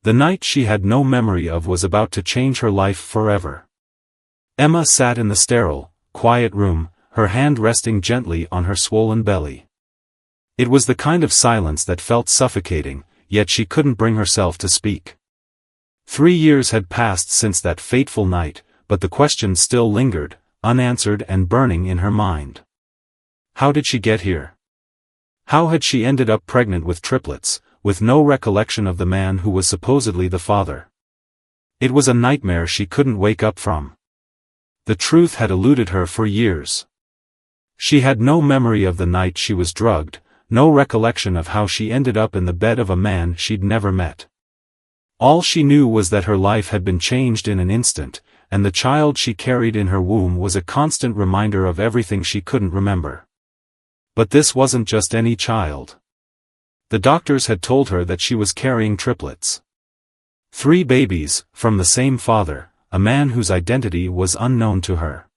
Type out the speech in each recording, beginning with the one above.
The night she had no memory of was about to change her life forever. Emma sat in the sterile, quiet room, her hand resting gently on her swollen belly. It was the kind of silence that felt suffocating, yet she couldn't bring herself to speak. 3 years had passed since that fateful night, but the question still lingered, unanswered and burning in her mind. How did she get here? How had she ended up pregnant with triplets, with no recollection of the man who was supposedly the father? It was a nightmare she couldn't wake up from. The truth had eluded her for years. She had no memory of the night she was drugged, no recollection of how she ended up in the bed of a man she'd never met. All she knew was that her life had been changed in an instant, and the child she carried in her womb was a constant reminder of everything she couldn't remember. But this wasn't just any child. The doctors had told her that she was carrying triplets. 3 babies, from the same father, a man whose identity was unknown to her.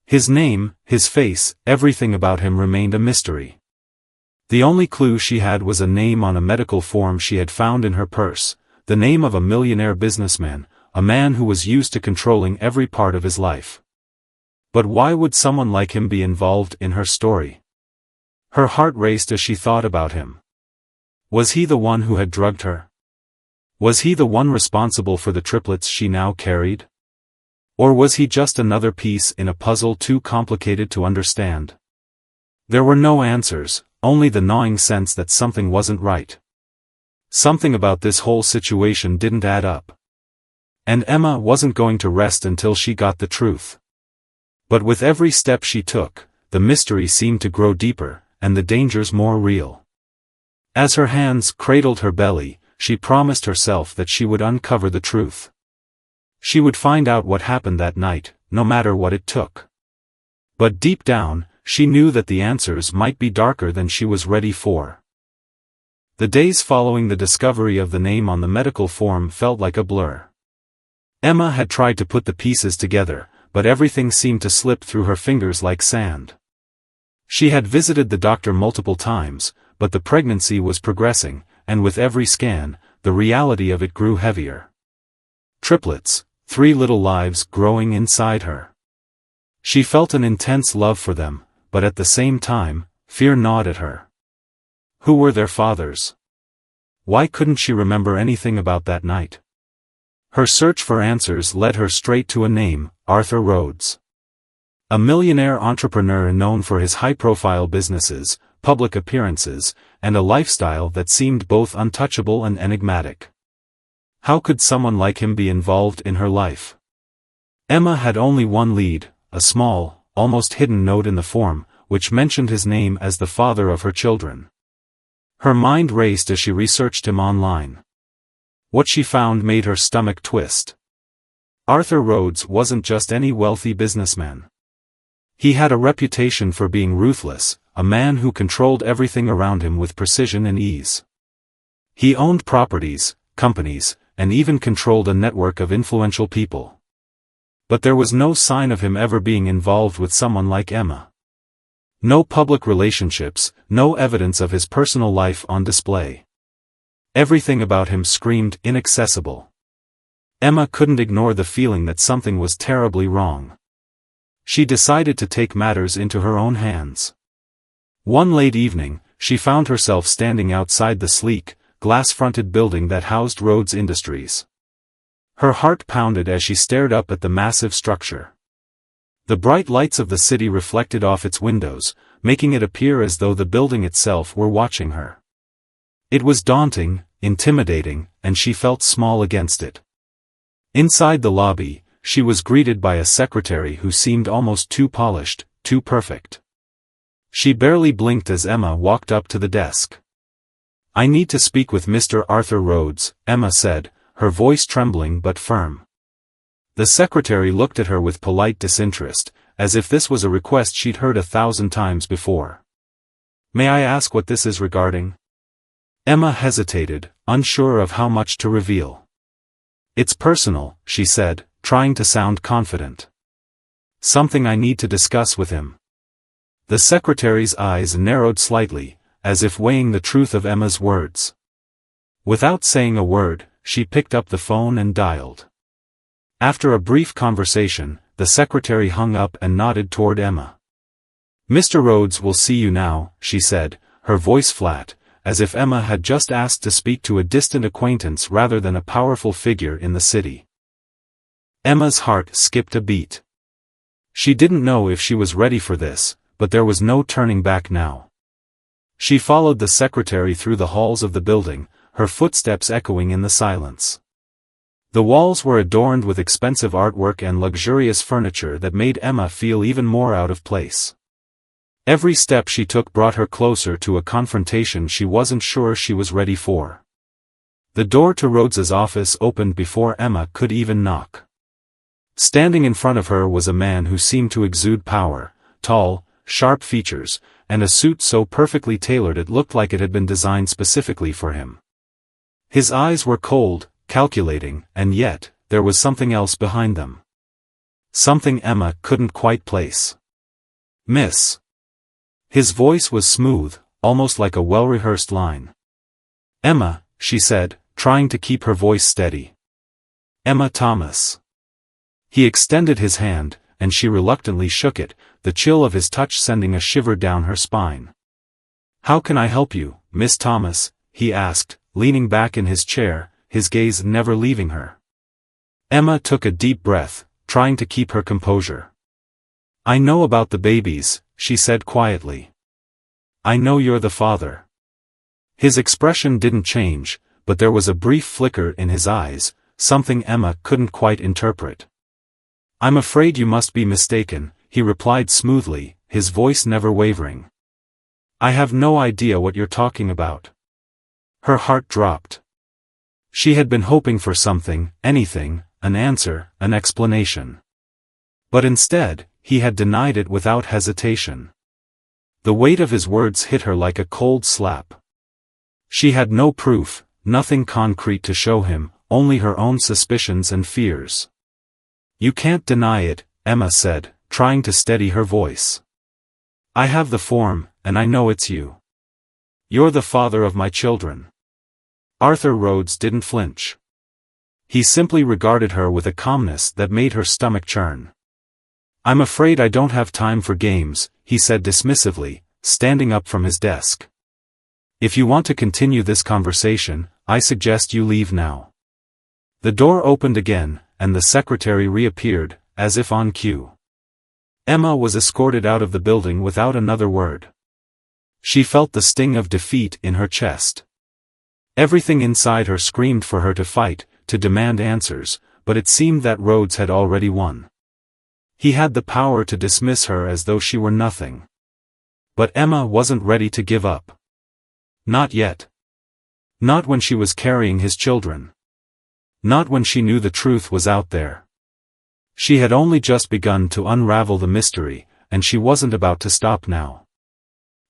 His name, his face, everything about him remained a mystery. The only clue she had was a name on a medical form she had found in her purse, the name of a millionaire businessman, a man who was used to controlling every part of his life. But why would someone like him be involved in her story? Her heart raced as she thought about him. Was he the one who had drugged her? Was he the one responsible for the triplets she now carried? Or was he just another piece in a puzzle too complicated to understand? There were no answers, only the gnawing sense that something wasn't right. Something about this whole situation didn't add up. And Emma wasn't going to rest until she got the truth. But with every step she took, the mystery seemed to grow deeper, and the dangers more real. As her hands cradled her belly, she promised herself that she would uncover the truth. She would find out what happened that night, no matter what it took. But deep down, she knew that the answers might be darker than she was ready for. The days following the discovery of the name on the medical form felt like a blur. Emma had tried to put the pieces together, but everything seemed to slip through her fingers like sand. She had visited the doctor multiple times, but the pregnancy was progressing, and with every scan, the reality of it grew heavier. Triplets, 3 little lives growing inside her. She felt an intense love for them, but at the same time, fear gnawed at her. Who were their fathers? Why couldn't she remember anything about that night? Her search for answers led her straight to a name, Arthur Rhodes. A millionaire entrepreneur known for his high-profile businesses, public appearances, and a lifestyle that seemed both untouchable and enigmatic. How could someone like him be involved in her life? Emma had only one lead, a small, almost hidden note in the form, which mentioned his name as the father of her children. Her mind raced as she researched him online. What she found made her stomach twist. Arthur Rhodes wasn't just any wealthy businessman. He had a reputation for being ruthless, a man who controlled everything around him with precision and ease. He owned properties, companies, and even controlled a network of influential people. But there was no sign of him ever being involved with someone like Emma. No public relationships, no evidence of his personal life on display. Everything about him screamed inaccessible. Emma couldn't ignore the feeling that something was terribly wrong. She decided to take matters into her own hands. One late evening, she found herself standing outside the sleek, glass-fronted building that housed Rhodes Industries. Her heart pounded as she stared up at the massive structure. The bright lights of the city reflected off its windows, making it appear as though the building itself were watching her. It was daunting, intimidating, and she felt small against it. Inside the lobby, she was greeted by a secretary who seemed almost too polished, too perfect. She barely blinked as Emma walked up to the desk. "I need to speak with Mr. Arthur Rhodes," Emma said, her voice trembling but firm. The secretary looked at her with polite disinterest, as if this was a request she'd heard 1,000 times before. "May I ask what this is regarding?" Emma hesitated, unsure of how much to reveal. "It's personal," she said, trying to sound confident. "Something I need to discuss with him." The secretary's eyes narrowed slightly, as if weighing the truth of Emma's words. Without saying a word, she picked up the phone and dialed. After a brief conversation, the secretary hung up and nodded toward Emma. "Mr. Rhodes will see you now," she said, her voice flat, as if Emma had just asked to speak to a distant acquaintance rather than a powerful figure in the city. Emma's heart skipped a beat. She didn't know if she was ready for this, but there was no turning back now. She followed the secretary through the halls of the building, her footsteps echoing in the silence. The walls were adorned with expensive artwork and luxurious furniture that made Emma feel even more out of place. Every step she took brought her closer to a confrontation she wasn't sure she was ready for. The door to Rhodes's office opened before Emma could even knock. Standing in front of her was a man who seemed to exude power, tall, sharp features, and a suit so perfectly tailored it looked like it had been designed specifically for him. His eyes were cold, calculating, and yet, there was something else behind them. Something Emma couldn't quite place. "Miss." His voice was smooth, almost like a well-rehearsed line. "Emma," she said, trying to keep her voice steady. "Emma Thomas." He extended his hand, and she reluctantly shook it, the chill of his touch sending a shiver down her spine. "How can I help you, Miss Thomas?" he asked, leaning back in his chair, his gaze never leaving her. Emma took a deep breath, trying to keep her composure. "I know about the babies," she said quietly. "I know you're the father." His expression didn't change, but there was a brief flicker in his eyes, something Emma couldn't quite interpret. "I'm afraid you must be mistaken," he replied smoothly, his voice never wavering. "I have no idea what you're talking about." Her heart dropped. She had been hoping for something, anything, an answer, an explanation. But instead, he had denied it without hesitation. The weight of his words hit her like a cold slap. She had no proof, nothing concrete to show him, only her own suspicions and fears. "You can't deny it," Emma said, trying to steady her voice. "I have the form, and I know it's you. You're the father of my children." Arthur Rhodes didn't flinch. He simply regarded her with a calmness that made her stomach churn. "I'm afraid I don't have time for games," he said dismissively, standing up from his desk. "If you want to continue this conversation, I suggest you leave now." The door opened again, and the secretary reappeared, as if on cue. Emma was escorted out of the building without another word. She felt the sting of defeat in her chest. Everything inside her screamed for her to fight, to demand answers, but it seemed that Rhodes had already won. He had the power to dismiss her as though she were nothing. But Emma wasn't ready to give up. Not yet. Not when she was carrying his children. Not when she knew the truth was out there. She had only just begun to unravel the mystery, and she wasn't about to stop now.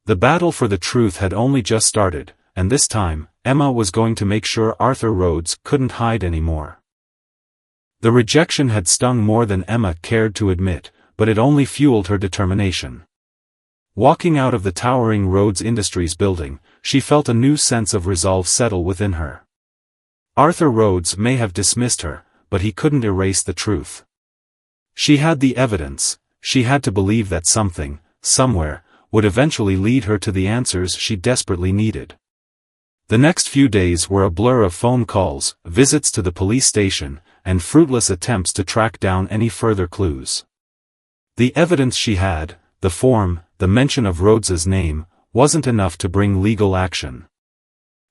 The battle for the truth had only just started, and this time, Emma was going to make sure Arthur Rhodes couldn't hide anymore. The rejection had stung more than Emma cared to admit, but it only fueled her determination. Walking out of the towering Rhodes Industries building, she felt a new sense of resolve settle within her. Arthur Rhodes may have dismissed her, but he couldn't erase the truth. She had the evidence, she had to believe that something, somewhere, would eventually lead her to the answers she desperately needed. The next few days were a blur of phone calls, visits to the police station, and fruitless attempts to track down any further clues. The evidence she had, the form, the mention of Rhodes's name, wasn't enough to bring legal action.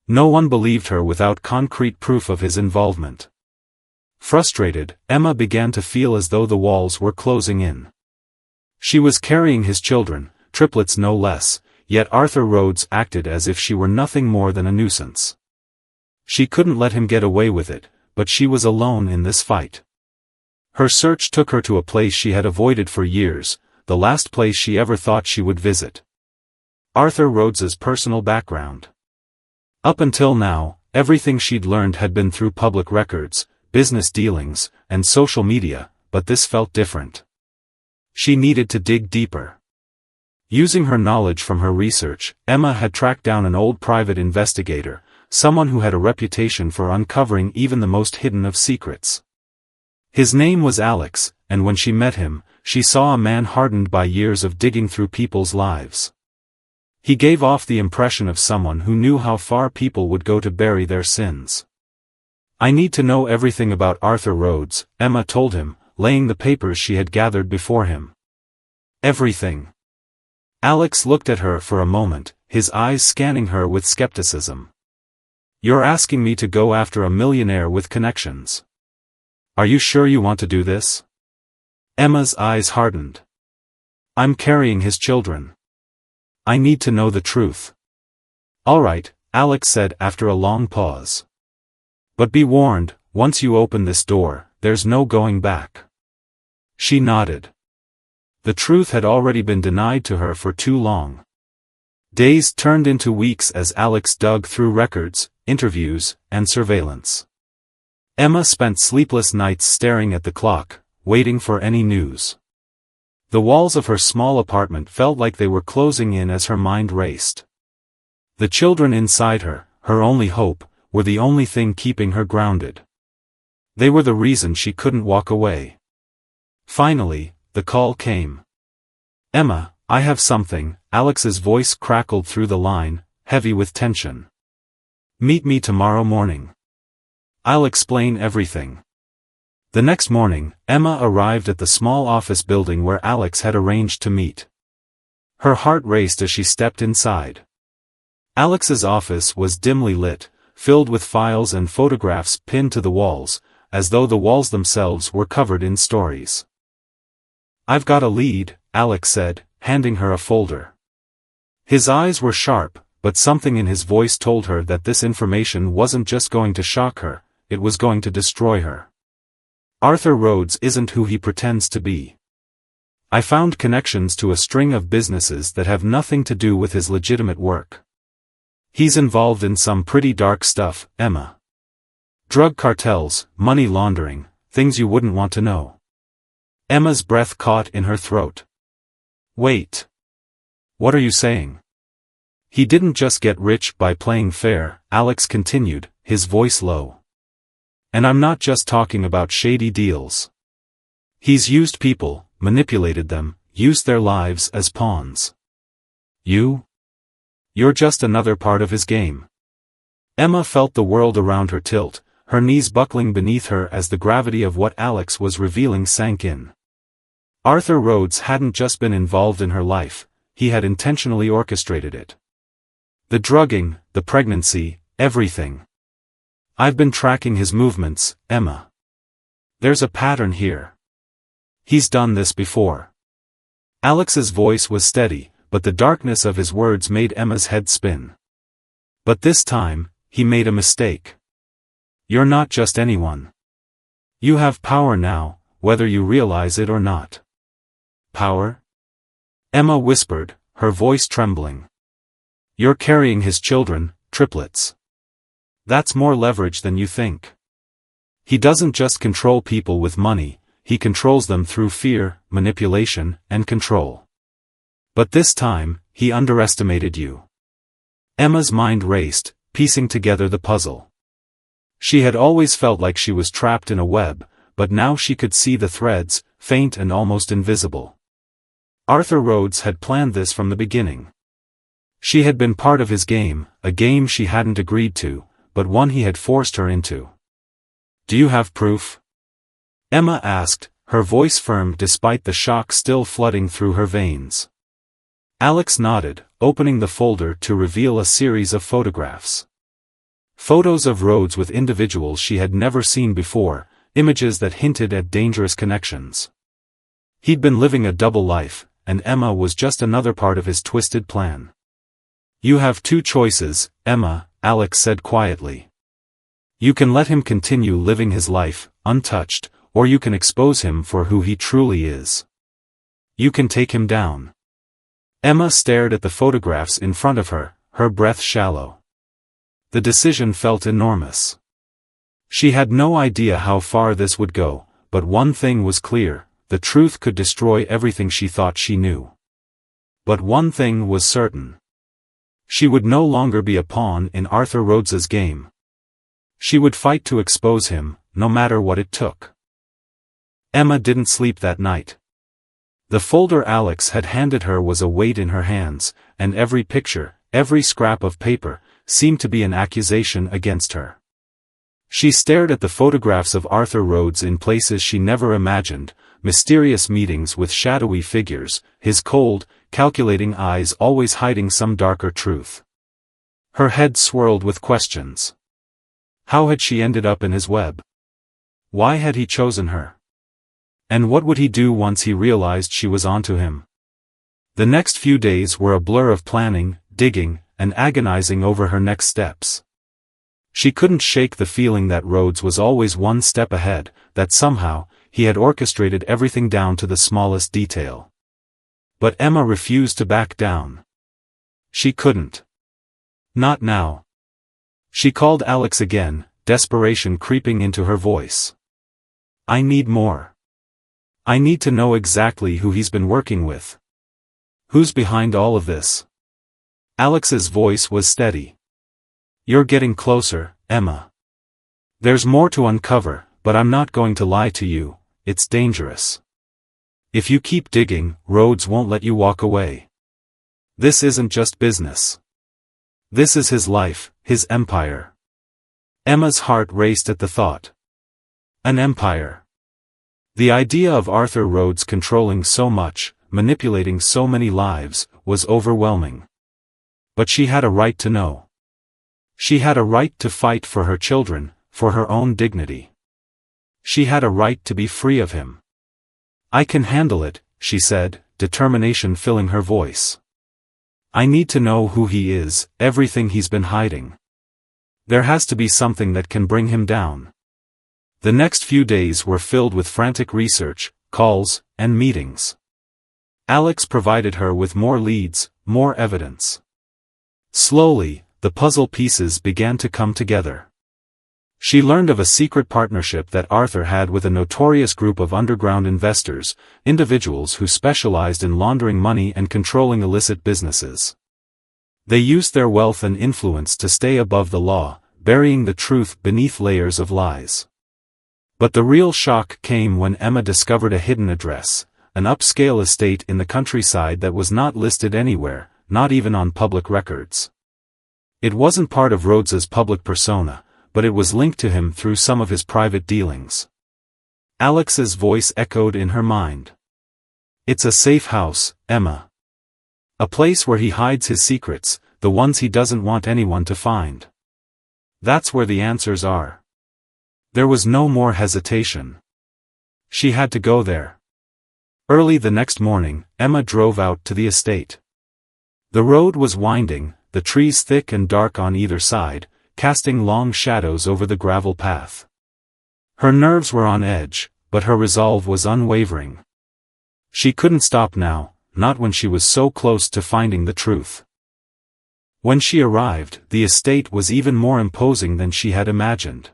No one believed her without concrete proof of his involvement. Frustrated, Emma began to feel as though the walls were closing in. She was carrying his children, triplets no less, yet Arthur Rhodes acted as if she were nothing more than a nuisance. She couldn't let him get away with it, but she was alone in this fight. Her search took her to a place she had avoided for years, the last place she ever thought she would visit. Arthur Rhodes's personal background. Up until now, everything she'd learned had been through public records, business dealings, and social media, but this felt different. She needed to dig deeper. Using her knowledge from her research, Emma had tracked down an old private investigator, someone who had a reputation for uncovering even the most hidden of secrets. His name was Alex, and when she met him, she saw a man hardened by years of digging through people's lives. He gave off the impression of someone who knew how far people would go to bury their sins. "I need to know everything about Arthur Rhodes," Emma told him, laying the papers she had gathered before him. "Everything." Alex looked at her for a moment, his eyes scanning her with skepticism. "You're asking me to go after a millionaire with connections. Are you sure you want to do this?" Emma's eyes hardened. "I'm carrying his children. I need to know the truth." "All right," Alex said after a long pause. "But be warned, once you open this door, there's no going back." She nodded. The truth had already been denied to her for too long. Days turned into weeks as Alex dug through records, interviews, and surveillance. Emma spent sleepless nights staring at the clock, waiting for any news. The walls of her small apartment felt like they were closing in as her mind raced. The children inside her, her only hope, were the only thing keeping her grounded. They were the reason she couldn't walk away. Finally, the call came. "Emma, I have something," Alex's voice crackled through the line, heavy with tension. "Meet me tomorrow morning. I'll explain everything." The next morning, Emma arrived at the small office building where Alex had arranged to meet. Her heart raced as she stepped inside. Alex's office was dimly lit, filled with files and photographs pinned to the walls, as though the walls themselves were covered in stories. "I've got a lead," Alex said, handing her a folder. His eyes were sharp, but something in his voice told her that this information wasn't just going to shock her, it was going to destroy her. "Arthur Rhodes isn't who he pretends to be. I found connections to a string of businesses that have nothing to do with his legitimate work. He's involved in some pretty dark stuff, Emma. Drug cartels, money laundering, things you wouldn't want to know." Emma's breath caught in her throat. "Wait. What are you saying?" "He didn't just get rich by playing fair," Alex continued, his voice low. "And I'm not just talking about shady deals. He's used people, manipulated them, used their lives as pawns. You're just another part of his game." Emma felt the world around her tilt, her knees buckling beneath her as the gravity of what Alex was revealing sank in. Arthur Rhodes hadn't just been involved in her life, he had intentionally orchestrated it. The drugging, the pregnancy, everything. "I've been tracking his movements, Emma. There's a pattern here. He's done this before." Alex's voice was steady, but the darkness of his words made Emma's head spin. "But this time, he made a mistake. You're not just anyone. You have power now, whether you realize it or not." "Power?" Emma whispered, her voice trembling. "You're carrying his children, triplets. That's more leverage than you think. He doesn't just control people with money, he controls them through fear, manipulation, and control. But this time, he underestimated you." Emma's mind raced, piecing together the puzzle. She had always felt like she was trapped in a web, but now she could see the threads, faint and almost invisible. Arthur Rhodes had planned this from the beginning. She had been part of his game, a game she hadn't agreed to, but one he had forced her into. "Do you have proof?" Emma asked, her voice firm despite the shock still flooding through her veins. Alex nodded, opening the folder to reveal a series of photographs. Photos of Rhodes with individuals she had never seen before, images that hinted at dangerous connections. He'd been living a double life, and Emma was just another part of his twisted plan. "You have two choices, Emma," Alex said quietly. "You can let him continue living his life, untouched, or you can expose him for who he truly is. You can take him down." Emma stared at the photographs in front of her, her breath shallow. The decision felt enormous. She had no idea how far this would go, but one thing was clear, the truth could destroy everything she thought she knew. But one thing was certain. She would no longer be a pawn in Arthur Rhodes's game. She would fight to expose him, no matter what it took. Emma didn't sleep that night. The folder Alex had handed her was a weight in her hands, and every picture, every scrap of paper, seemed to be an accusation against her. She stared at the photographs of Arthur Rhodes in places she never imagined, mysterious meetings with shadowy figures, his cold, calculating eyes always hiding some darker truth. Her head swirled with questions. How had she ended up in his web? Why had he chosen her? And what would he do once he realized she was onto him? The next few days were a blur of planning, digging, and agonizing over her next steps. She couldn't shake the feeling that Rhodes was always one step ahead, that somehow, he had orchestrated everything down to the smallest detail. But Emma refused to back down. She couldn't. Not now. She called Alex again, desperation creeping into her voice. I need more. I need to know exactly who he's been working with. Who's behind all of this? Alex's voice was steady. You're getting closer, Emma. There's more to uncover, but I'm not going to lie to you, it's dangerous. If you keep digging, Rhodes won't let you walk away. This isn't just business. This is his life, his empire. Emma's heart raced at the thought. An empire. The idea of Arthur Rhodes controlling so much, manipulating so many lives, was overwhelming. But she had a right to know. She had a right to fight for her children, for her own dignity. She had a right to be free of him. I can handle it, she said, determination filling her voice. I need to know who he is, everything he's been hiding. There has to be something that can bring him down. The next few days were filled with frantic research, calls, and meetings. Alex provided her with more leads, more evidence. Slowly, the puzzle pieces began to come together. She learned of a secret partnership that Arthur had with a notorious group of underground investors, individuals who specialized in laundering money and controlling illicit businesses. They used their wealth and influence to stay above the law, burying the truth beneath layers of lies. But the real shock came when Emma discovered a hidden address, an upscale estate in the countryside that was not listed anywhere, not even on public records. It wasn't part of Rhodes's public persona, but it was linked to him through some of his private dealings. Alex's voice echoed in her mind. It's a safe house, Emma. A place where he hides his secrets, the ones he doesn't want anyone to find. That's where the answers are. There was no more hesitation. She had to go there. Early the next morning, Emma drove out to the estate. The road was winding, the trees thick and dark on either side, casting long shadows over the gravel path. Her nerves were on edge, but her resolve was unwavering. She couldn't stop now, not when she was so close to finding the truth. When she arrived, the estate was even more imposing than she had imagined.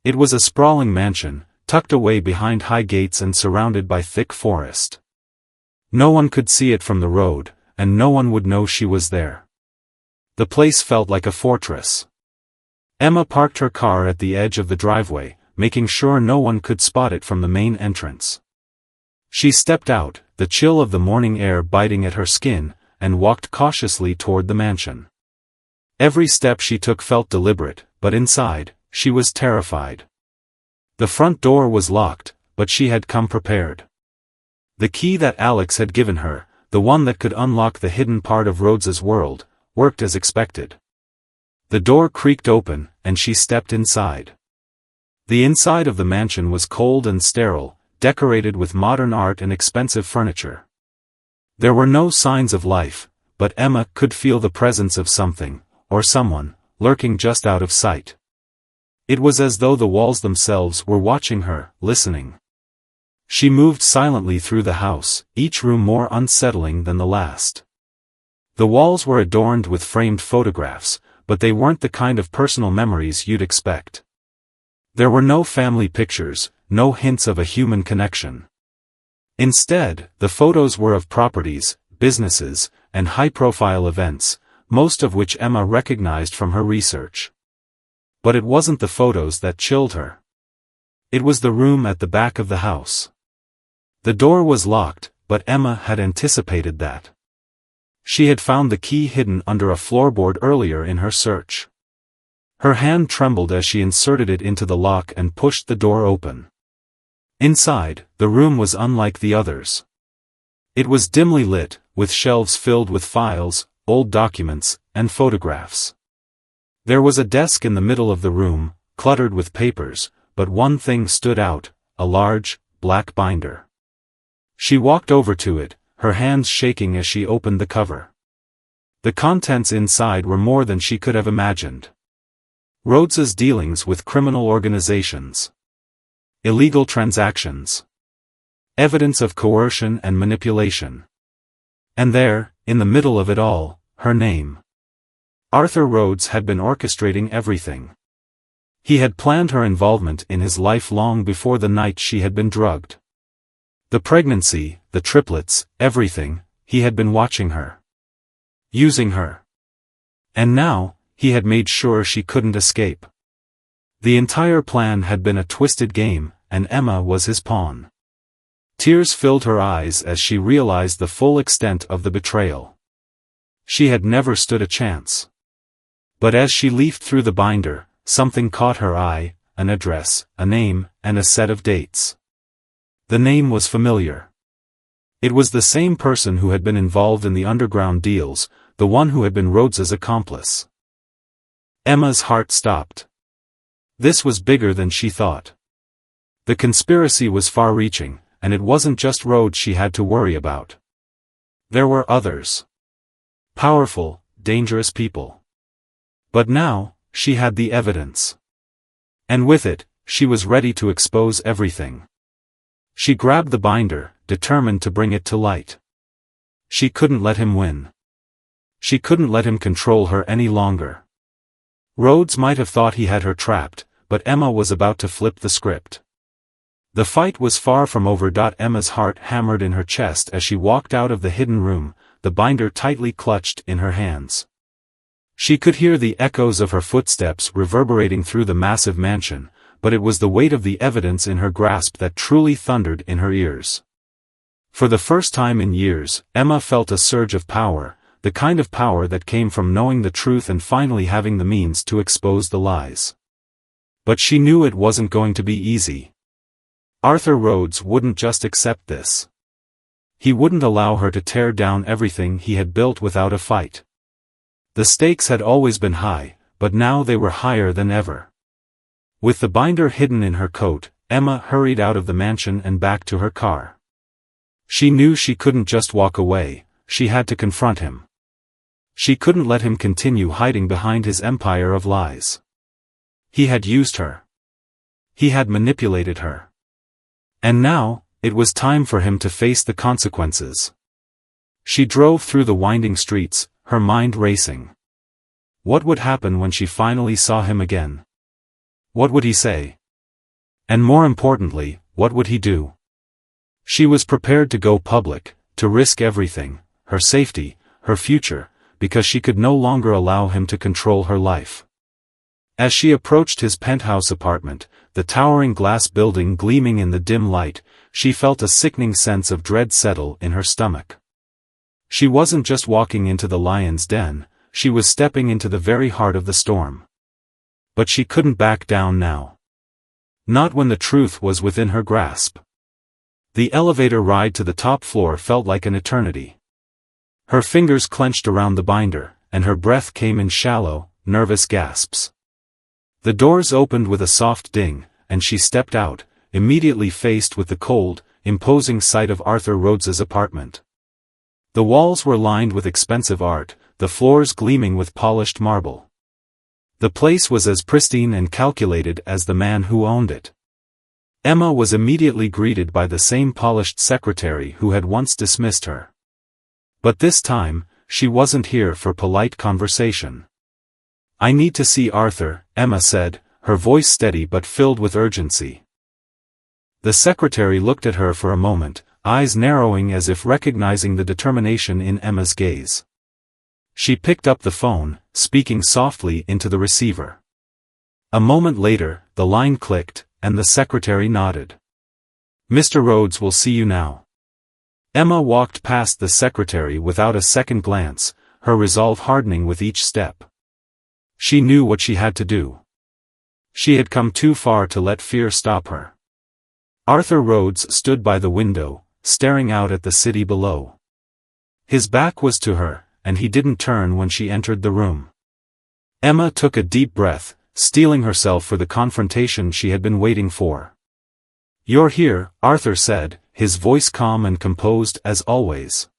It was a sprawling mansion, tucked away behind high gates and surrounded by thick forest. No one could see it from the road, and no one would know she was there. The place felt like a fortress. Emma parked her car at the edge of the driveway, making sure no one could spot it from the main entrance. She stepped out, the chill of the morning air biting at her skin, and walked cautiously toward the mansion. Every step she took felt deliberate, but inside, she was terrified. The front door was locked, but she had come prepared. The key that Alex had given her, the one that could unlock the hidden part of Rhodes's world, worked as expected. The door creaked open, and she stepped inside. The inside of the mansion was cold and sterile, decorated with modern art and expensive furniture. There were no signs of life, but Emma could feel the presence of something, or someone, lurking just out of sight. It was as though the walls themselves were watching her, listening. She moved silently through the house, each room more unsettling than the last. The walls were adorned with framed photographs, but they weren't the kind of personal memories you'd expect. There were no family pictures, no hints of a human connection. Instead, the photos were of properties, businesses, and high-profile events, most of which Emma recognized from her research. But it wasn't the photos that chilled her. It was the room at the back of the house. The door was locked, but Emma had anticipated that. She had found the key hidden under a floorboard earlier in her search. Her hand trembled as she inserted it into the lock and pushed the door open. Inside, the room was unlike the others. It was dimly lit, with shelves filled with files, old documents, and photographs. There was a desk in the middle of the room, cluttered with papers, but one thing stood out, a large, black binder. She walked over to it, her hands shaking as she opened the cover. The contents inside were more than she could have imagined. Rhodes's dealings with criminal organizations. Illegal transactions. Evidence of coercion and manipulation. And there, in the middle of it all, her name. Arthur Rhodes had been orchestrating everything. He had planned her involvement in his life long before the night she had been drugged. The pregnancy, the triplets, everything, he had been watching her. Using her. And now, he had made sure she couldn't escape. The entire plan had been a twisted game, and Emma was his pawn. Tears filled her eyes as she realized the full extent of the betrayal. She had never stood a chance. But as she leafed through the binder, something caught her eye, an address, a name, and a set of dates. The name was familiar. It was the same person who had been involved in the underground deals, the one who had been Rhodes's accomplice. Emma's heart stopped. This was bigger than she thought. The conspiracy was far-reaching, and it wasn't just Rhodes she had to worry about. There were others. Powerful, dangerous people. But now, she had the evidence. And with it, she was ready to expose everything. She grabbed the binder, determined to bring it to light. She couldn't let him win. She couldn't let him control her any longer. Rhodes might have thought he had her trapped, but Emma was about to flip the script. The fight was far from over. Emma's heart hammered in her chest as she walked out of the hidden room, the binder tightly clutched in her hands. She could hear the echoes of her footsteps reverberating through the massive mansion, but it was the weight of the evidence in her grasp that truly thundered in her ears. For the first time in years, Emma felt a surge of power, the kind of power that came from knowing the truth and finally having the means to expose the lies. But she knew it wasn't going to be easy. Arthur Rhodes wouldn't just accept this. He wouldn't allow her to tear down everything he had built without a fight. The stakes had always been high, but now they were higher than ever. With the binder hidden in her coat, Emma hurried out of the mansion and back to her car. She knew she couldn't just walk away, she had to confront him. She couldn't let him continue hiding behind his empire of lies. He had used her. He had manipulated her. And now, it was time for him to face the consequences. She drove through the winding streets, her mind racing. What would happen when she finally saw him again? What would he say? And more importantly, what would he do? She was prepared to go public, to risk everything, her safety, her future, because she could no longer allow him to control her life. As she approached his penthouse apartment, the towering glass building gleaming in the dim light, she felt a sickening sense of dread settle in her stomach. She wasn't just walking into the lion's den, she was stepping into the very heart of the storm. But she couldn't back down now. Not when the truth was within her grasp. The elevator ride to the top floor felt like an eternity. Her fingers clenched around the binder, and her breath came in shallow, nervous gasps. The doors opened with a soft ding, and she stepped out, immediately faced with the cold, imposing sight of Arthur Rhodes's apartment. The walls were lined with expensive art, the floors gleaming with polished marble. The place was as pristine and calculated as the man who owned it. Emma was immediately greeted by the same polished secretary who had once dismissed her. But this time, she wasn't here for polite conversation. "I need to see Arthur," Emma said, her voice steady but filled with urgency. The secretary looked at her for a moment, eyes narrowing as if recognizing the determination in Emma's gaze. She picked up the phone, speaking softly into the receiver. A moment later, the line clicked, and the secretary nodded. "Mr. Rhodes will see you now." Emma walked past the secretary without a second glance, her resolve hardening with each step. She knew what she had to do. She had come too far to let fear stop her. Arthur Rhodes stood by the window, staring out at the city below. His back was to her, and he didn't turn when she entered the room. Emma took a deep breath, steeling herself for the confrontation she had been waiting for. "You're here," Arthur said, his voice calm and composed as always.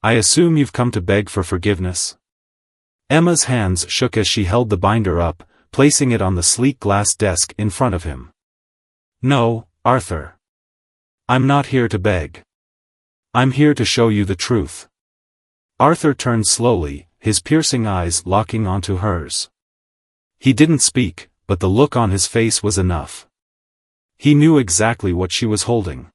"I assume you've come to beg for forgiveness?" Emma's hands shook as she held the binder up, placing it on the sleek glass desk in front of him. "No, Arthur. I'm not here to beg. I'm here to show you the truth." Arthur turned slowly, his piercing eyes locking onto hers. He didn't speak, but the look on his face was enough. He knew exactly what she was holding.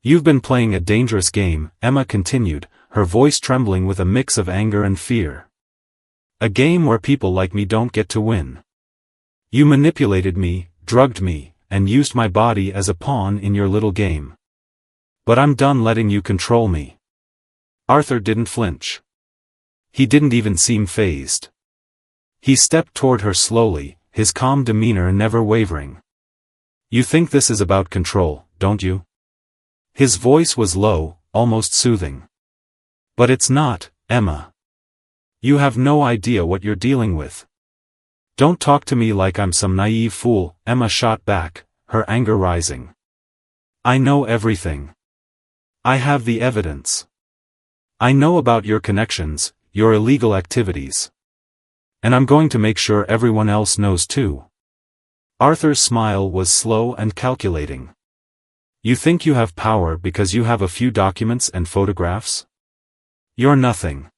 "You've been playing a dangerous game," Emma continued, her voice trembling with a mix of anger and fear. "A game where people like me don't get to win. You manipulated me, drugged me, and used my body as a pawn in your little game. But I'm done letting you control me." Arthur didn't flinch. He didn't even seem fazed. He stepped toward her slowly, his calm demeanor never wavering. "You think this is about control, don't you?" His voice was low, almost soothing. "But it's not, Emma. You have no idea what you're dealing with." "Don't talk to me like I'm some naive fool," Emma shot back, her anger rising. "I know everything. I have the evidence. I know about your connections, your illegal activities. And I'm going to make sure everyone else knows too." Arthur's smile was slow and calculating. "You think you have power because you have a few documents and photographs? You're nothing.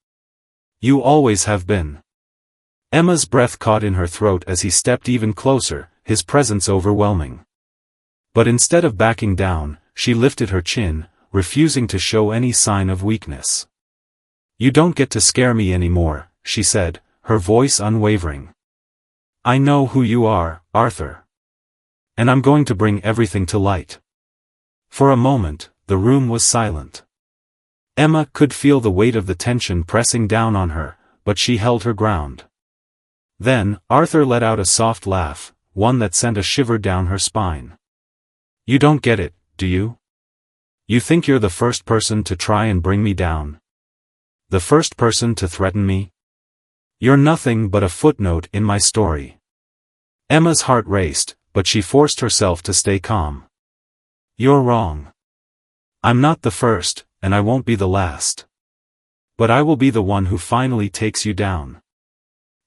You always have been." Emma's breath caught in her throat as he stepped even closer, his presence overwhelming. But instead of backing down, she lifted her chin, refusing to show any sign of weakness. "You don't get to scare me anymore," she said, her voice unwavering. "I know who you are, Arthur. And I'm going to bring everything to light." For a moment, the room was silent. Emma could feel the weight of the tension pressing down on her, but she held her ground. Then, Arthur let out a soft laugh, one that sent a shiver down her spine. "You don't get it, do you? You think you're the first person to try and bring me down? The first person to threaten me? You're nothing but a footnote in my story." Emma's heart raced, but she forced herself to stay calm. "You're wrong. I'm not the first, and I won't be the last. But I will be the one who finally takes you down."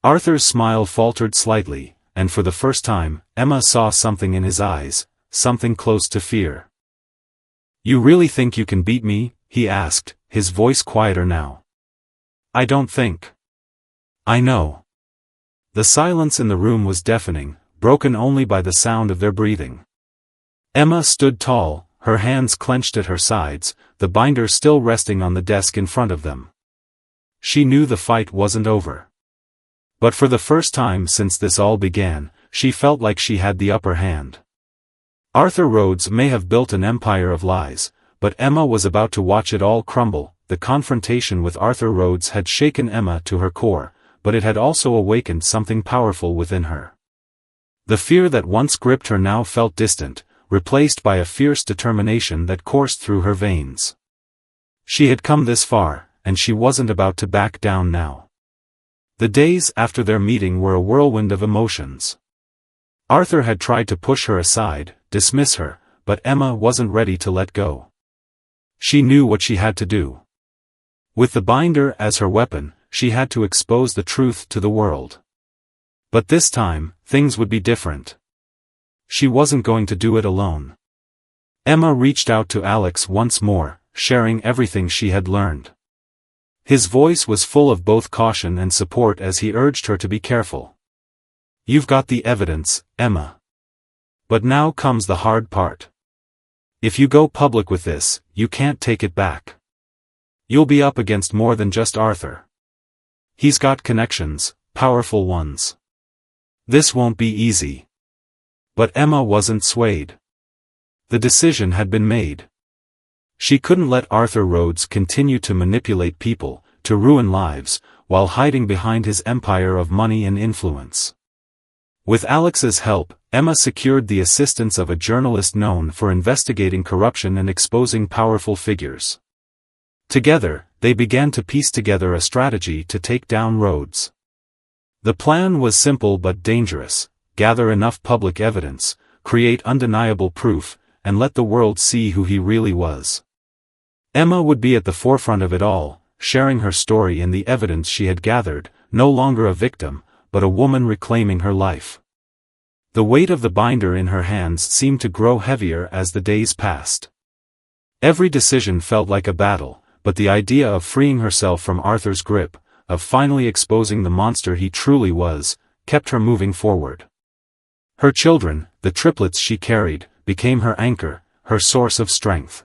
Arthur's smile faltered slightly, and for the first time, Emma saw something in his eyes, something close to fear. "You really think you can beat me?" he asked, his voice quieter now. "I don't think. I know." The silence in the room was deafening, broken only by the sound of their breathing. Emma stood tall, her hands clenched at her sides, the binder still resting on the desk in front of them. She knew the fight wasn't over. But for the first time since this all began, she felt like she had the upper hand. Arthur Rhodes may have built an empire of lies, but Emma was about to watch it all crumble. The confrontation with Arthur Rhodes had shaken Emma to her core, but it had also awakened something powerful within her. The fear that once gripped her now felt distant, replaced by a fierce determination that coursed through her veins. She had come this far, and she wasn't about to back down now. The days after their meeting were a whirlwind of emotions. Arthur had tried to push her aside, dismiss her, but Emma wasn't ready to let go. She knew what she had to do. With the binder as her weapon, she had to expose the truth to the world. But this time, things would be different. She wasn't going to do it alone. Emma reached out to Alex once more, sharing everything she had learned. His voice was full of both caution and support as he urged her to be careful. "You've got the evidence, Emma. But now comes the hard part. If you go public with this, you can't take it back. You'll be up against more than just Arthur. He's got connections, powerful ones. This won't be easy. But Emma wasn't swayed. The decision had been made. She couldn't let Arthur Rhodes continue to manipulate people, to ruin lives, while hiding behind his empire of money and influence. With Alex's help, Emma secured the assistance of a journalist known for investigating corruption and exposing powerful figures. Together, they began to piece together a strategy to take down Rhodes. The plan was simple but dangerous: gather enough public evidence, create undeniable proof, and let the world see who he really was. Emma would be at the forefront of it all, sharing her story and the evidence she had gathered, no longer a victim, but a woman reclaiming her life. The weight of the binder in her hands seemed to grow heavier as the days passed. Every decision felt like a battle, but the idea of freeing herself from Arthur's grip, of finally exposing the monster he truly was, kept her moving forward. Her children, the triplets she carried, became her anchor, her source of strength.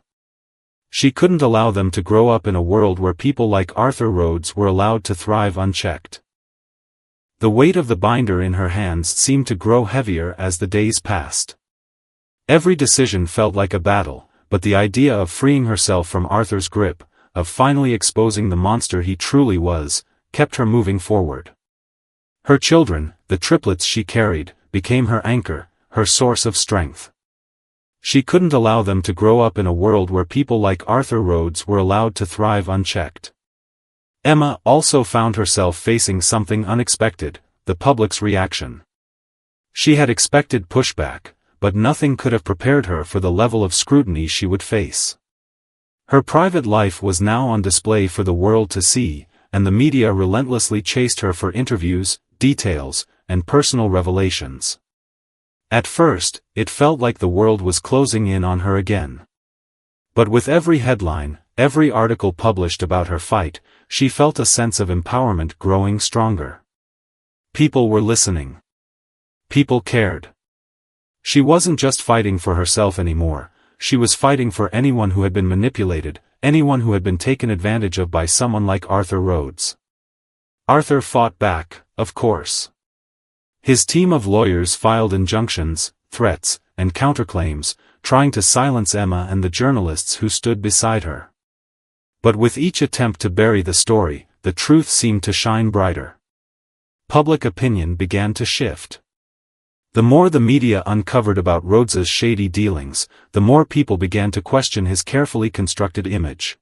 She couldn't allow them to grow up in a world where people like Arthur Rhodes were allowed to thrive unchecked. The weight of the binder in her hands seemed to grow heavier as the days passed. Every decision felt like a battle, but the idea of freeing herself from Arthur's grip, of finally exposing the monster he truly was, kept her moving forward. Her children, the triplets she carried, became her anchor, her source of strength. She couldn't allow them to grow up in a world where people like Arthur Rhodes were allowed to thrive unchecked. Emma also found herself facing something unexpected: the public's reaction. She had expected pushback, but nothing could have prepared her for the level of scrutiny she would face. Her private life was now on display for the world to see, and the media relentlessly chased her for interviews, details, and personal revelations. At first, it felt like the world was closing in on her again. But with every headline, every article published about her fight, she felt a sense of empowerment growing stronger. People were listening. People cared. She wasn't just fighting for herself anymore, she was fighting for anyone who had been manipulated, anyone who had been taken advantage of by someone like Arthur Rhodes. Arthur fought back, of course. His team of lawyers filed injunctions, threats, and counterclaims, trying to silence Emma and the journalists who stood beside her. But with each attempt to bury the story, the truth seemed to shine brighter. Public opinion began to shift. The more the media uncovered about Rhodes's shady dealings, the more people began to question his carefully constructed image.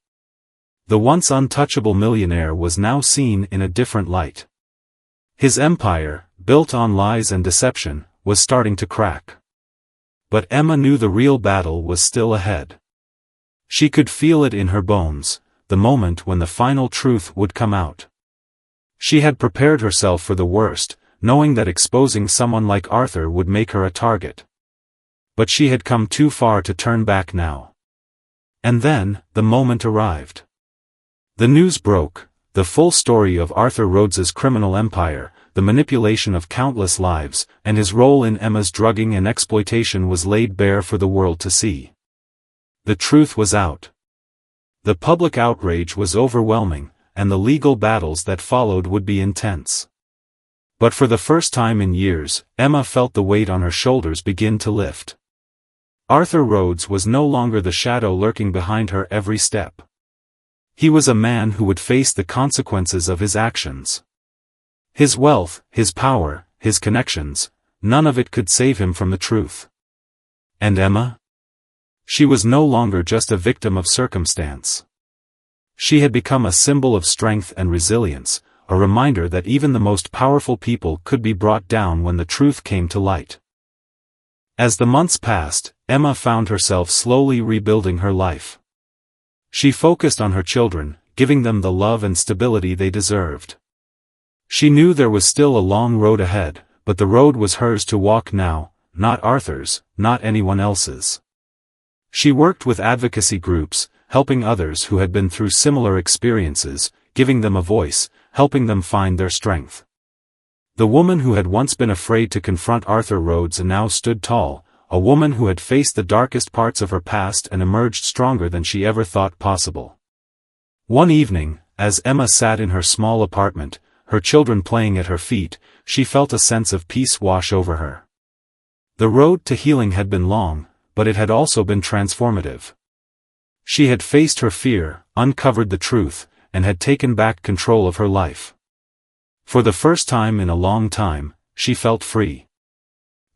The once untouchable millionaire was now seen in a different light. His empire, built on lies and deception, was starting to crack. But Emma knew the real battle was still ahead. She could feel it in her bones, the moment when the final truth would come out. She had prepared herself for the worst, knowing that exposing someone like Arthur would make her a target. But she had come too far to turn back now. And then, the moment arrived. The news broke, the full story of Arthur Rhodes's criminal empire, the manipulation of countless lives, and his role in Emma's drugging and exploitation was laid bare for the world to see. The truth was out. The public outrage was overwhelming, and the legal battles that followed would be intense. But for the first time in years, Emma felt the weight on her shoulders begin to lift. Arthur Rhodes was no longer the shadow lurking behind her every step. He was a man who would face the consequences of his actions. His wealth, his power, his connections, none of it could save him from the truth. And Emma? She was no longer just a victim of circumstance. She had become a symbol of strength and resilience, a reminder that even the most powerful people could be brought down when the truth came to light. As the months passed, Emma found herself slowly rebuilding her life. She focused on her children, giving them the love and stability they deserved. She knew there was still a long road ahead, but the road was hers to walk now, not Arthur's, not anyone else's. She worked with advocacy groups, helping others who had been through similar experiences, giving them a voice, helping them find their strength. The woman who had once been afraid to confront Arthur Rhodes now stood tall, a woman who had faced the darkest parts of her past and emerged stronger than she ever thought possible. One evening, as Emma sat in her small apartment, her children playing at her feet, she felt a sense of peace wash over her. The road to healing had been long, but it had also been transformative. She had faced her fear, uncovered the truth, and had taken back control of her life. For the first time in a long time, she felt free.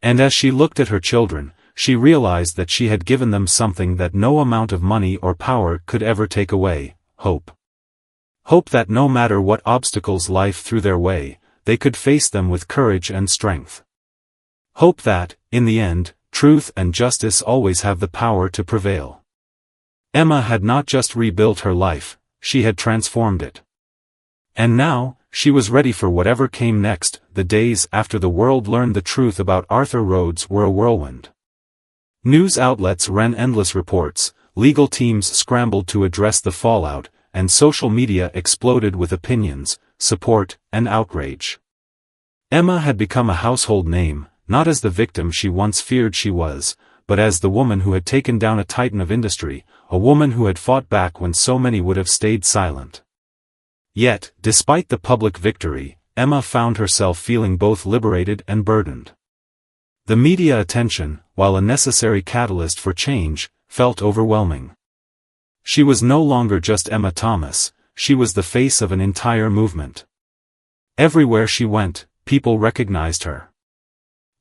And as she looked at her children, she realized that she had given them something that no amount of money or power could ever take away: hope. Hope that no matter what obstacles life threw their way, they could face them with courage and strength. Hope that, in the end, truth and justice always have the power to prevail. Emma had not just rebuilt her life, she had transformed it. And now, she was ready for whatever came next. The days after the world learned the truth about Arthur Rhodes were a whirlwind. News outlets ran endless reports, legal teams scrambled to address the fallout, and social media exploded with opinions, support, and outrage. Emma had become a household name, not as the victim she once feared she was, but as the woman who had taken down a titan of industry, a woman who had fought back when so many would have stayed silent. Yet, despite the public victory, Emma found herself feeling both liberated and burdened. The media attention, while a necessary catalyst for change, felt overwhelming. She was no longer just Emma Thomas, she was the face of an entire movement. Everywhere she went, people recognized her.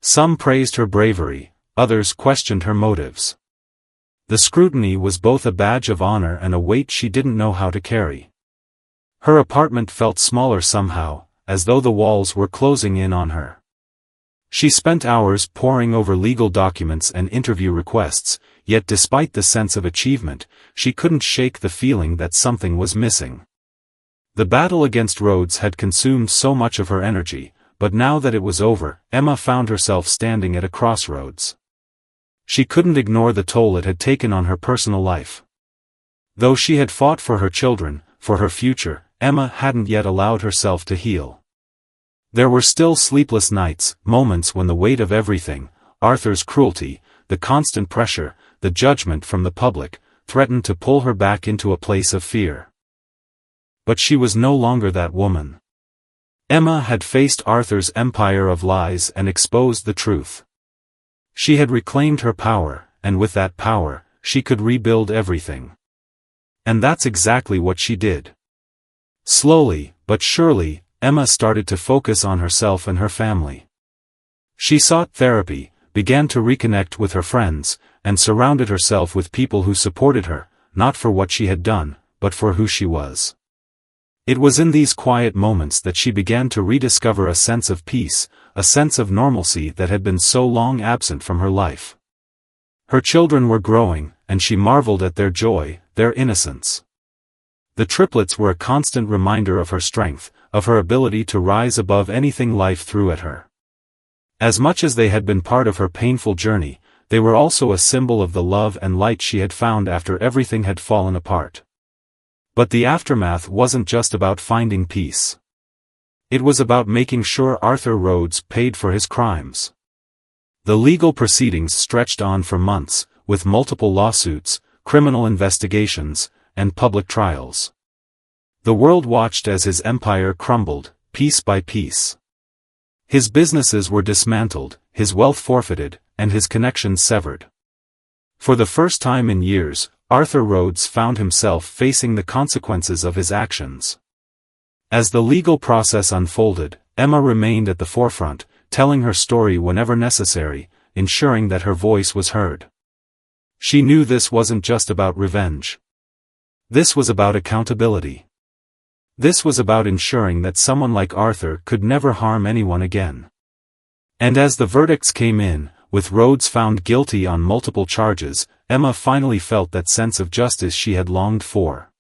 Some praised her bravery, others questioned her motives. The scrutiny was both a badge of honor and a weight she didn't know how to carry. Her apartment felt smaller somehow, as though the walls were closing in on her. She spent hours poring over legal documents and interview requests, yet despite the sense of achievement, she couldn't shake the feeling that something was missing. The battle against Rhodes had consumed so much of her energy, but now that it was over, Emma found herself standing at a crossroads. She couldn't ignore the toll it had taken on her personal life. Though she had fought for her children, for her future, Emma hadn't yet allowed herself to heal. There were still sleepless nights, moments when the weight of everything, Arthur's cruelty, the constant pressure, the judgment from the public, threatened to pull her back into a place of fear. But she was no longer that woman. Emma had faced Arthur's empire of lies and exposed the truth. She had reclaimed her power, and with that power, she could rebuild everything. And that's exactly what she did. Slowly, but surely, Emma started to focus on herself and her family. She sought therapy, began to reconnect with her friends, and surrounded herself with people who supported her, not for what she had done, but for who she was. It was in these quiet moments that she began to rediscover a sense of peace, a sense of normalcy that had been so long absent from her life. Her children were growing, and she marveled at their joy, their innocence. The triplets were a constant reminder of her strength, of her ability to rise above anything life threw at her. As much as they had been part of her painful journey, they were also a symbol of the love and light she had found after everything had fallen apart. But the aftermath wasn't just about finding peace. It was about making sure Arthur Rhodes paid for his crimes. The legal proceedings stretched on for months, with multiple lawsuits, criminal investigations, and public trials. The world watched as his empire crumbled, piece by piece. His businesses were dismantled, his wealth forfeited, and his connections severed. For the first time in years, Arthur Rhodes found himself facing the consequences of his actions. As the legal process unfolded, Emma remained at the forefront, telling her story whenever necessary, ensuring that her voice was heard. She knew this wasn't just about revenge. This was about accountability. This was about ensuring that someone like Arthur could never harm anyone again. And as the verdicts came in, with Rhodes found guilty on multiple charges, Emma finally felt that sense of justice she had longed for.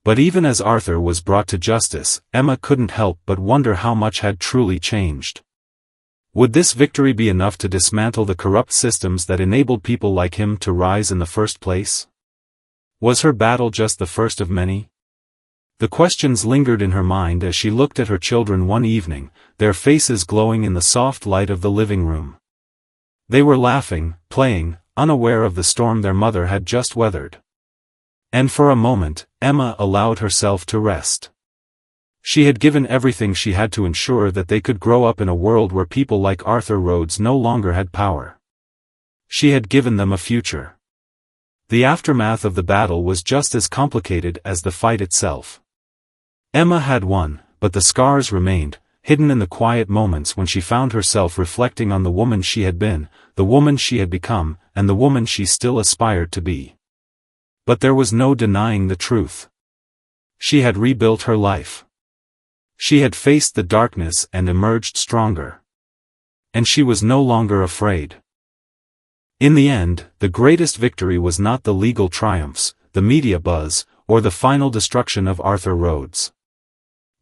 But even as Arthur was brought to justice, Emma couldn't help but wonder how much had truly changed. Would this victory be enough to dismantle the corrupt systems that enabled people like him to rise in the first place? Was her battle just the first of many? The questions lingered in her mind as she looked at her children one evening, their faces glowing in the soft light of the living room. They were laughing, playing, unaware of the storm their mother had just weathered. And for a moment, Emma allowed herself to rest. She had given everything she had to ensure that they could grow up in a world where people like Arthur Rhodes no longer had power. She had given them a future. The aftermath of the battle was just as complicated as the fight itself. Emma had won, but the scars remained, hidden in the quiet moments when she found herself reflecting on the woman she had been, the woman she had become, and the woman she still aspired to be. But there was no denying the truth. She had rebuilt her life. She had faced the darkness and emerged stronger. And she was no longer afraid. In the end, the greatest victory was not the legal triumphs, the media buzz, or the final destruction of Arthur Rhodes.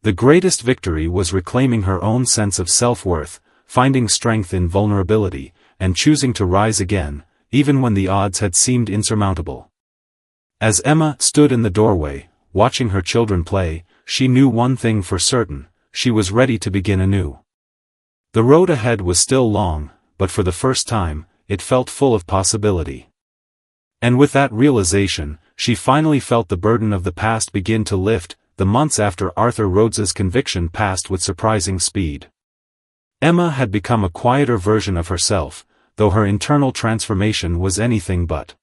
The greatest victory was reclaiming her own sense of self-worth, finding strength in vulnerability, and choosing to rise again, even when the odds had seemed insurmountable. As Emma stood in the doorway, watching her children play, she knew one thing for certain: she was ready to begin anew. The road ahead was still long, but for the first time, it felt full of possibility. And with that realization, she finally felt the burden of the past begin to lift. The months after Arthur Rhodes's conviction passed with surprising speed. Emma had become a quieter version of herself, though her internal transformation was anything but.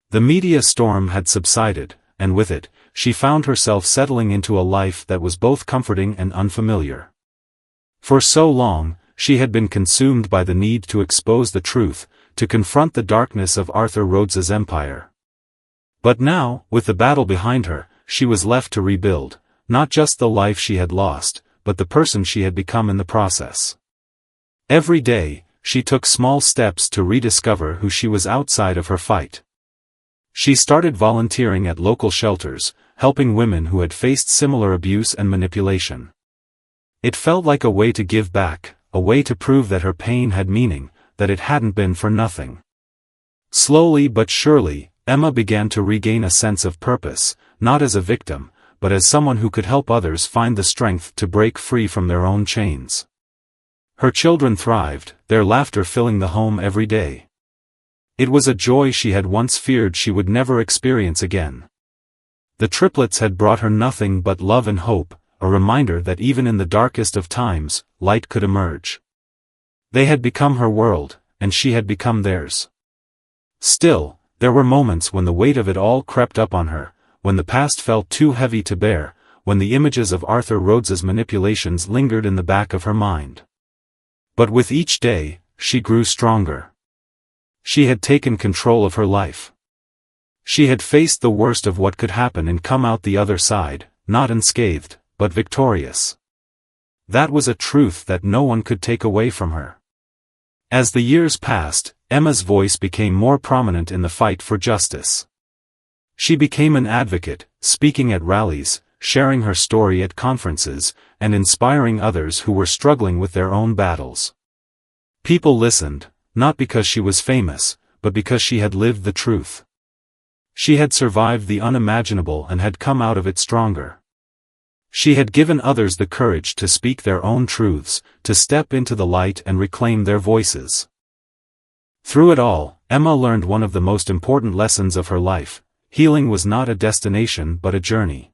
The media storm had subsided, and with it, she found herself settling into a life that was both comforting and unfamiliar. For so long, she had been consumed by the need to expose the truth, to confront the darkness of Arthur Rhodes's empire. But now, with the battle behind her, she was left to rebuild, not just the life she had lost, but the person she had become in the process. Every day, she took small steps to rediscover who she was outside of her fight. She started volunteering at local shelters, helping women who had faced similar abuse and manipulation. It felt like a way to give back, a way to prove that her pain had meaning, that it hadn't been for nothing. Slowly but surely, Emma began to regain a sense of purpose, not as a victim, but as someone who could help others find the strength to break free from their own chains. Her children thrived, their laughter filling the home every day. It was a joy she had once feared she would never experience again. The triplets had brought her nothing but love and hope, a reminder that even in the darkest of times, light could emerge. They had become her world, and she had become theirs. Still, there were moments when the weight of it all crept up on her, when the past felt too heavy to bear, when the images of Arthur Rhodes's manipulations lingered in the back of her mind. But with each day, she grew stronger. She had taken control of her life. She had faced the worst of what could happen and come out the other side, not unscathed, but victorious. That was a truth that no one could take away from her. As the years passed, Emma's voice became more prominent in the fight for justice. She became an advocate, speaking at rallies, sharing her story at conferences, and inspiring others who were struggling with their own battles. People listened, not because she was famous, but because she had lived the truth. She had survived the unimaginable and had come out of it stronger. She had given others the courage to speak their own truths, to step into the light and reclaim their voices. Through it all, Emma learned one of the most important lessons of her life: healing was not a destination but a journey.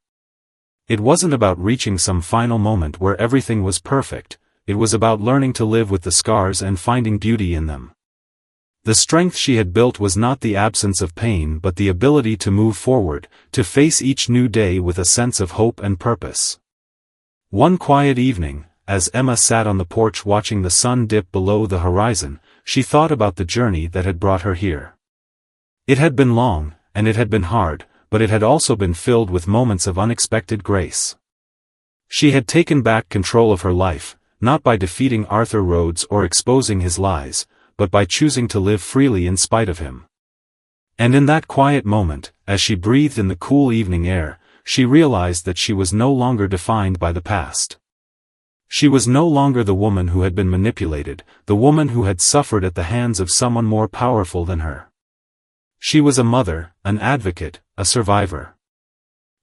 It wasn't about reaching some final moment where everything was perfect, it was about learning to live with the scars and finding beauty in them. The strength she had built was not the absence of pain but the ability to move forward, to face each new day with a sense of hope and purpose. One quiet evening, as Emma sat on the porch watching the sun dip below the horizon, she thought about the journey that had brought her here. It had been long, and it had been hard, but it had also been filled with moments of unexpected grace. She had taken back control of her life, not by defeating Arthur Rhodes or exposing his lies, but by choosing to live freely in spite of him. And in that quiet moment, as she breathed in the cool evening air, she realized that she was no longer defined by the past. She was no longer the woman who had been manipulated, the woman who had suffered at the hands of someone more powerful than her. She was a mother, an advocate, a survivor.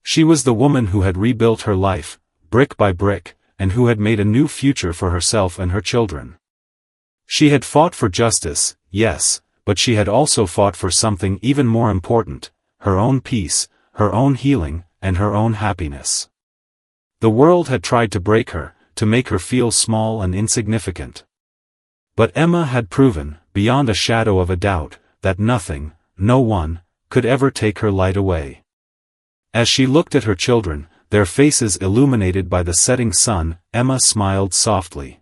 She was the woman who had rebuilt her life, brick by brick, and who had made a new future for herself and her children. She had fought for justice, yes, but she had also fought for something even more important: her own peace, her own healing, and her own happiness. The world had tried to break her, to make her feel small and insignificant. But Emma had proven, beyond a shadow of a doubt, that nothing, no one, could ever take her light away. As she looked at her children, their faces illuminated by the setting sun, Emma smiled softly.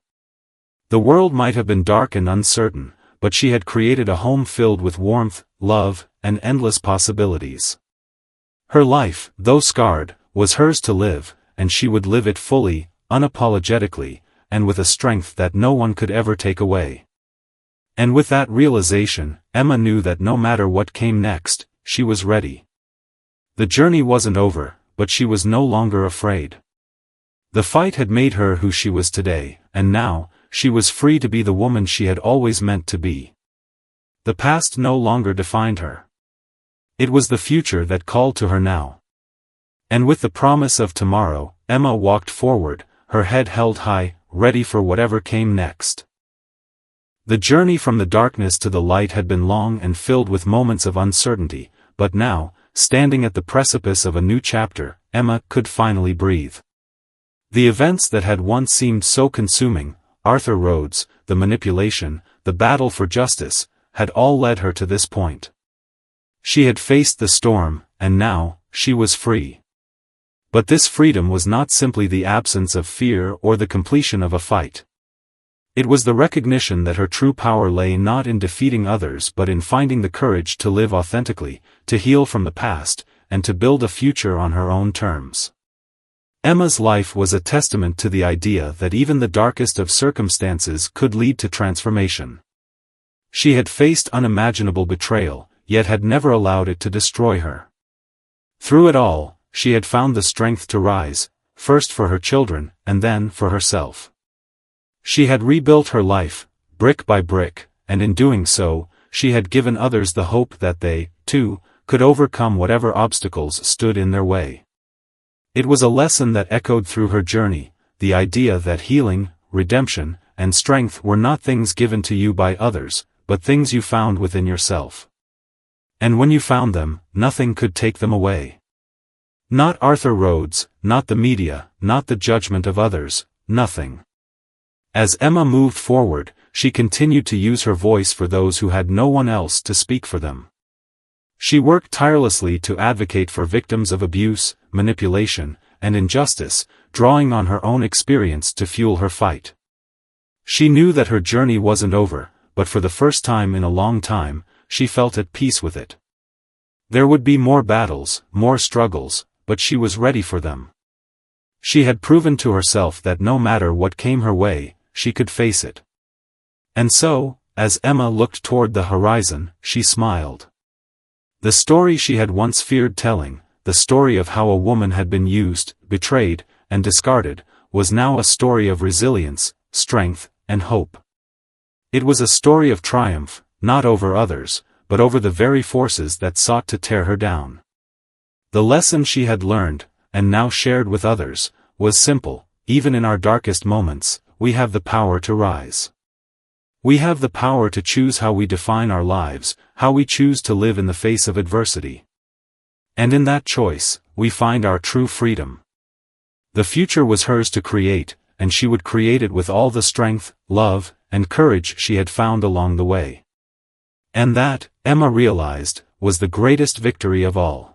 The world might have been dark and uncertain, but she had created a home filled with warmth, love, and endless possibilities. Her life, though scarred, was hers to live, and she would live it fully, unapologetically, and with a strength that no one could ever take away. And with that realization, Emma knew that no matter what came next, she was ready. The journey wasn't over, but she was no longer afraid. The fight had made her who she was today, and now, she was free to be the woman she had always meant to be. The past no longer defined her. It was the future that called to her now. And with the promise of tomorrow, Emma walked forward, her head held high, ready for whatever came next. The journey from the darkness to the light had been long and filled with moments of uncertainty, but now, standing at the precipice of a new chapter, Emma could finally breathe. The events that had once seemed so consuming, Arthur Rhodes, the manipulation, the battle for justice, had all led her to this point. She had faced the storm, and now, she was free. But this freedom was not simply the absence of fear or the completion of a fight. It was the recognition that her true power lay not in defeating others but in finding the courage to live authentically, to heal from the past, and to build a future on her own terms. Emma's life was a testament to the idea that even the darkest of circumstances could lead to transformation. She had faced unimaginable betrayal, yet had never allowed it to destroy her. Through it all, she had found the strength to rise, first for her children, and then for herself. She had rebuilt her life, brick by brick, and in doing so, she had given others the hope that they, too, could overcome whatever obstacles stood in their way. It was a lesson that echoed through her journey, the idea that healing, redemption, and strength were not things given to you by others, but things you found within yourself. And when you found them, nothing could take them away. Not Arthur Rhodes, not the media, not the judgment of others, nothing. As Emma moved forward, she continued to use her voice for those who had no one else to speak for them. She worked tirelessly to advocate for victims of abuse, manipulation, and injustice, drawing on her own experience to fuel her fight. She knew that her journey wasn't over, but for the first time in a long time, she felt at peace with it. There would be more battles, more struggles, but she was ready for them. She had proven to herself that no matter what came her way, she could face it. And so, as Emma looked toward the horizon, she smiled. The story she had once feared telling, the story of how a woman had been used, betrayed, and discarded, was now a story of resilience, strength, and hope. It was a story of triumph, not over others, but over the very forces that sought to tear her down. The lesson she had learned, and now shared with others, was simple: even in our darkest moments, we have the power to rise. We have the power to choose how we define our lives, how we choose to live in the face of adversity. And in that choice, we find our true freedom. The future was hers to create, and she would create it with all the strength, love, and courage she had found along the way. And that, Emma realized, was the greatest victory of all.